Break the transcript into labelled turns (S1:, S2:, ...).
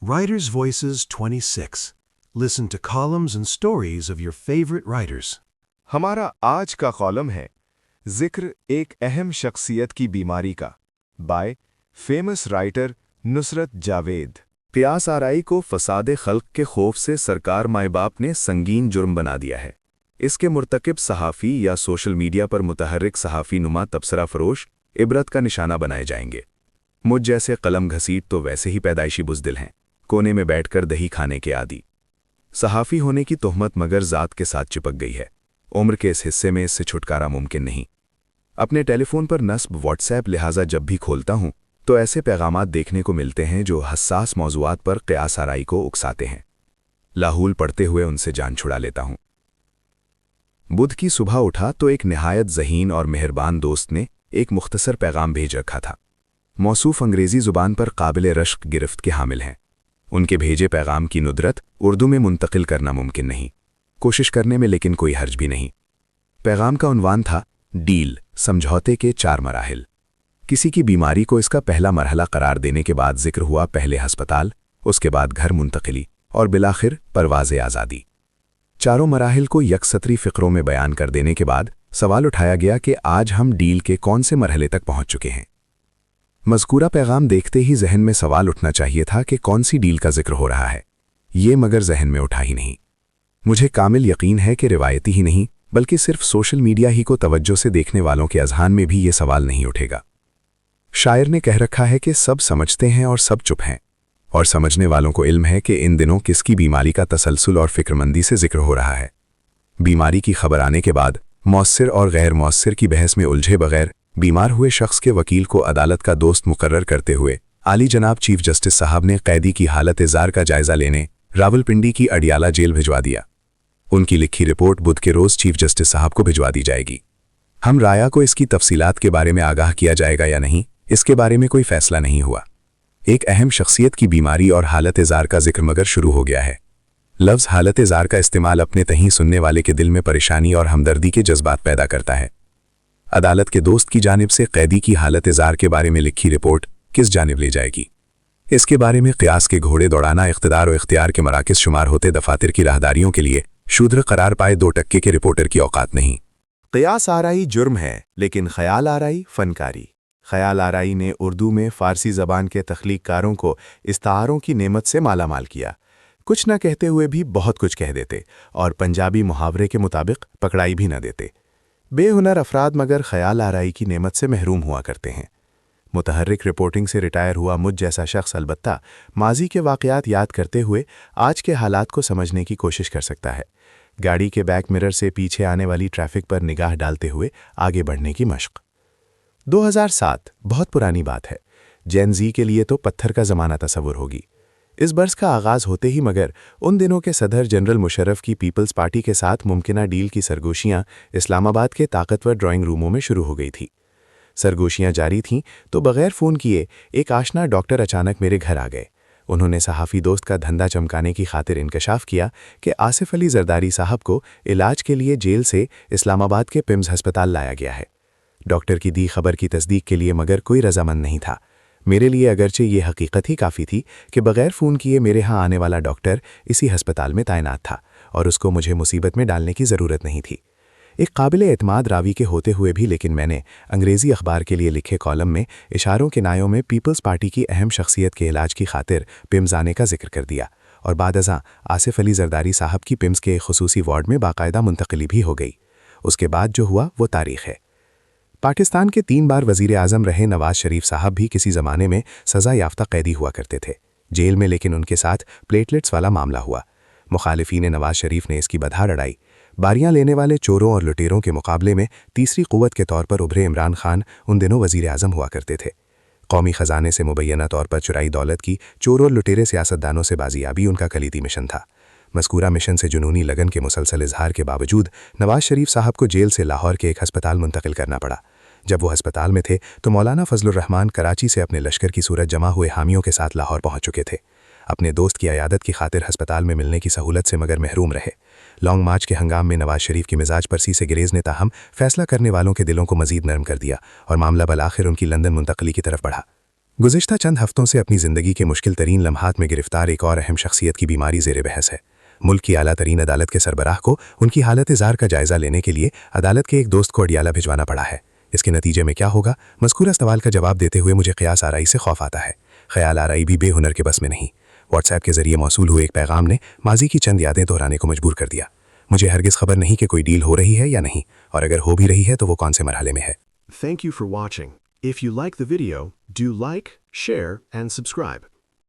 S1: Writers' Voices 26. Listen to columns and stories of your favorite writers.
S2: हमारा आज का column है जिक्र एक अहम शख्सियत की बीमारी का by famous writer Nusrat Javed. प्यास आराई को फसाद खल्क के खौफ से सरकार माए बाप ने संगीन जुर्म बना दिया है। इसके मुर्तकिब सहाफ़ी या सोशल मीडिया पर मुतहर्रिक सहाफ़ी नुमा तबसरा फरोश इबरत का निशाना बनाए जाएंगे। मुझ जैसे कलम घसीट तो वैसे ही पैदाइशी बुज़दिल हैं, कोने में बैठकर दही खाने के आदी। सहाफ़ी होने की तोहमत मगर ज़ात के साथ चिपक गई है। उम्र के इस हिस्से में इससे छुटकारा मुमकिन नहीं। अपने टेलीफोन पर नस्ब व्हाट्सएप लिहाजा जब भी खोलता हूं तो ऐसे पैगामात देखने को मिलते हैं जो हसास मौज़ूआत पर क़यास आराई को उकसाते हैं। लाहूल पढ़ते हुए उनसे जान छुड़ा लेता हूं। बुध की सुबह उठा तो एक निहायत ज़हीन और मेहरबान दोस्त ने एक मुख्तसर पैगाम भेज रखा था। मौसूफ अंग्रेज़ी ज़ुबान पर काबिल रश्क गिरफ्त के हामिल हैं। उनके भेजे पैगाम की नुदरत उर्दू में मुंतकिल करना मुमकिन नहीं, कोशिश करने में लेकिन कोई हर्ज भी नहीं। पैगाम का उन्वान था डील, समझौते के 4 मराहिल। किसी की बीमारी को इसका पहला मरहला करार देने के बाद जिक्र हुआ पहले हस्पताल, उसके बाद घर मुंतकिली और बिलाखिर परवाज़े आज़ादी। चारों मराहिल को यकसतरी फ़िक्रों में बयान कर देने के बाद सवाल उठाया गया कि आज हम डील के कौन से मरहले तक पहुंच चुके हैं। मज़कूरा पैगाम देखते ही जहन में सवाल उठना चाहिए था कि कौन सी डील का जिक्र हो रहा है। ये मगर जहन में उठा ही नहीं। मुझे कामिल यकीन है कि रिवायती ही नहीं बल्कि सिर्फ सोशल मीडिया ही को तवज्जो से देखने वालों के अज़हान में भी ये सवाल नहीं उठेगा। शायर ने कह रखा है कि सब समझते हैं और सब चुप हैं, और समझने वालों को इल्म है कि इन दिनों किसकी बीमारी का तसलसल और फ़िक्रमंदी से जिक्र हो रहा है। बीमारी की खबर आने के बाद मौस्सिर और गैर मौस्सिर की बहस में उलझे बगैर बीमार हुए शख्स के वकील को अदालत का दोस्त मुकर्रर करते हुए आली जनाब चीफ जस्टिस साहब ने कैदी की हालत ज़ार का जायज़ा लेने रावलपिंडी की अडियाला जेल भिजवा दिया। उनकी लिखी रिपोर्ट बुध के रोज़ चीफ जस्टिस साहब को भिजवा दी जाएगी। हम राया को इसकी तफसीलात के बारे में आगाह किया जाएगा या नहीं, इसके बारे में कोई फैसला नहीं हुआ। एक अहम शख्सियत की बीमारी और हालत ज़ार का जिक्र मगर शुरू हो गया है। लफ्ज़ हालत ज़ार का इस्तेमाल अपने तहीं सुनने वाले के दिल में परेशानी और हमदर्दी के जज्बात पैदा करता है। अदालत के दोस्त की जानिब से कैदी की हालत ज़ार के बारे में लिखी रिपोर्ट किस जानिब ले जाएगी, इसके बारे में क़यास के घोड़े दौड़ाना इख्तिदार और इख्तियार के मराकिज़ शुमार होते दफातर की राहदारियों के लिए शूद्र करार पाए 2% के रिपोर्टर की औकात नहीं।
S3: क़यास आराई जुर्म है, लेकिन ख़याल आराई फ़नकारी। ख़याल आराई ने उर्दू में फ़ारसी ज़बान के तख्लीक़कारों को इस्तारों की नेमत से मालामाल किया। कुछ न कहते हुए भी बहुत कुछ कह देते और पंजाबी मुहावरे के मुताबिक पकड़ाई भी न देते। बेहुनर अफराद मगर ख़याल आराई की नेमत से महरूम हुआ करते हैं। मुतहर्रिक रिपोर्टिंग से रिटायर हुआ मुझ जैसा शख्स अलबत्ता माजी के वाक़यात याद करते हुए आज के हालात को समझने की कोशिश कर सकता है। गाड़ी के बैक मिरर से पीछे आने वाली ट्रैफिक पर निगाह डालते हुए आगे बढ़ने की मशक़। 2007 बहुत पुरानी बात है। जेन ज़ी के लिए तो पत्थर का ज़माना तस्वुर होगी। इस बरस का आगाज़ होते ही मगर उन दिनों के सदर जनरल मुशर्रफ की पीपल्स पार्टी के साथ मुमकिना डील की सरगोशियां इस्लामाबाद के ताकतवर ड्राइंग रूमों में शुरू हो गई थी। सरगोशियां जारी थीं तो बग़ैर फ़ोन किए एक आशना डॉक्टर अचानक मेरे घर आ गए। उन्होंने सहाफ़ी दोस्त का धंधा चमकाने की खातिर इंकशाफ किया कि आसिफ अली जरदारी साहब को इलाज के लिए जेल से इस्लामाबाद के पिम्स हस्पताल लाया गया है। डॉक्टर की दी खबर की तस्दीक के लिए मगर कोई रजामंद नहीं था। मेरे लिए अगरचे ये हकीकत ही काफ़ी थी कि बग़ैर फ़ोन किए मेरे यहाँ आने वाला डॉक्टर इसी हस्पताल में तैनात था और उसको मुझे मुसीबत में डालने की ज़रूरत नहीं थी। एक काबिल एतमाद रावी के होते हुए भी लेकिन मैंने अंग्रेज़ी अखबार के लिए लिखे कॉलम में इशारों के नायों में पीपल्स पार्टी की अहम शख्सियत के इलाज की खातिर पिम्स आने का जिक्र कर दिया और बाद अज़ां आसिफ अली जरदारी साहब की पिम्स के एक खुसूसी वार्ड में बाकायदा मुंतकिली भी हो गई। उसके बाद जो हुआ वो तारीख़ है। पाकिस्तान के 3 बार वज़ीर आज़म रहे नवाज शरीफ साहब भी किसी ज़माने में सज़ा याफ्ता कैदी हुआ करते थे जेल में, लेकिन उनके साथ प्लेटलेट्स वाला मामला हुआ। मुखालिफीन नवाज शरीफ ने इसकी बधार अड़ाई। बारियां लेने वाले चोरों और लुटेरों के मुकाबले में तीसरी क़ुव्वत के तौर पर उभरे इमरान खान उन दिनों वज़ीर आज़म हुआ करते थे। कौमी ख़जाने से मुबैना तौर पर चुराई दौलत की चोर और लुटेरे सियासतदानों से बाजियाबी उनका कलीदी मिशन था। मज़कूरा मिशन से जुनूनी लगन के मुसलसल इजहार के बावजूद नवाज शरीफ साहब को जेल से लाहौर के एक हस्पताल मुंतकिल करना पड़ा। जब वो हस्पताल में थे तो मौलाना फजलुर रहमान कराची से अपने लश्कर की सूरत जमा हुए हामियों के साथ लाहौर पहुंच चुके थे। अपने दोस्त की अयादत की खातिर हस्पताल में मिलने की सहूलत से मगर महरूम रहे। लॉन्ग मार्च के हंगाम में नवाज शरीफ की मिजाज परसी से गिरेज ने ताहम फैसला करने वालों के दिलों को मजीद नरम कर दिया और मामला बलाखिर उनकी लंदन मुंतकली की तरफ बढ़ा। गुज़िश्ता चंद हफ्तों से अपनी ज़िंदगी के मुश्किल तरीन लम्हात में गिरफ्तार एक और अहम शख्सियत की बीमारी ज़ेर बहस है। मुल्क की आला तरीन अदालत के सरबराह को उनकी हालत ज़ार का जायज़ा लेने के लिए अदालत के एक दोस्त को अडियाला भिजवाना पड़ा है। इसके नतीजे में क्या होगा, मज़कूरा सवाल का जवाब देते हुए मुझे क़यास आराई से खौफ आता है। ख़याल आराई भी बेहुनर के बस में नहीं। व्हाट्सएप के ज़रिए मौसूल हुए एक पैगाम ने माजी की चंद यादें दोहराने को मजबूर कर दिया। मुझे हरगिज़ खबर नहीं कि कोई डील हो रही है या नहीं, और अगर हो भी रही है तो वो कौन से मरहले में है।
S1: Thank you for watching. If you like the video, do like, share, and subscribe.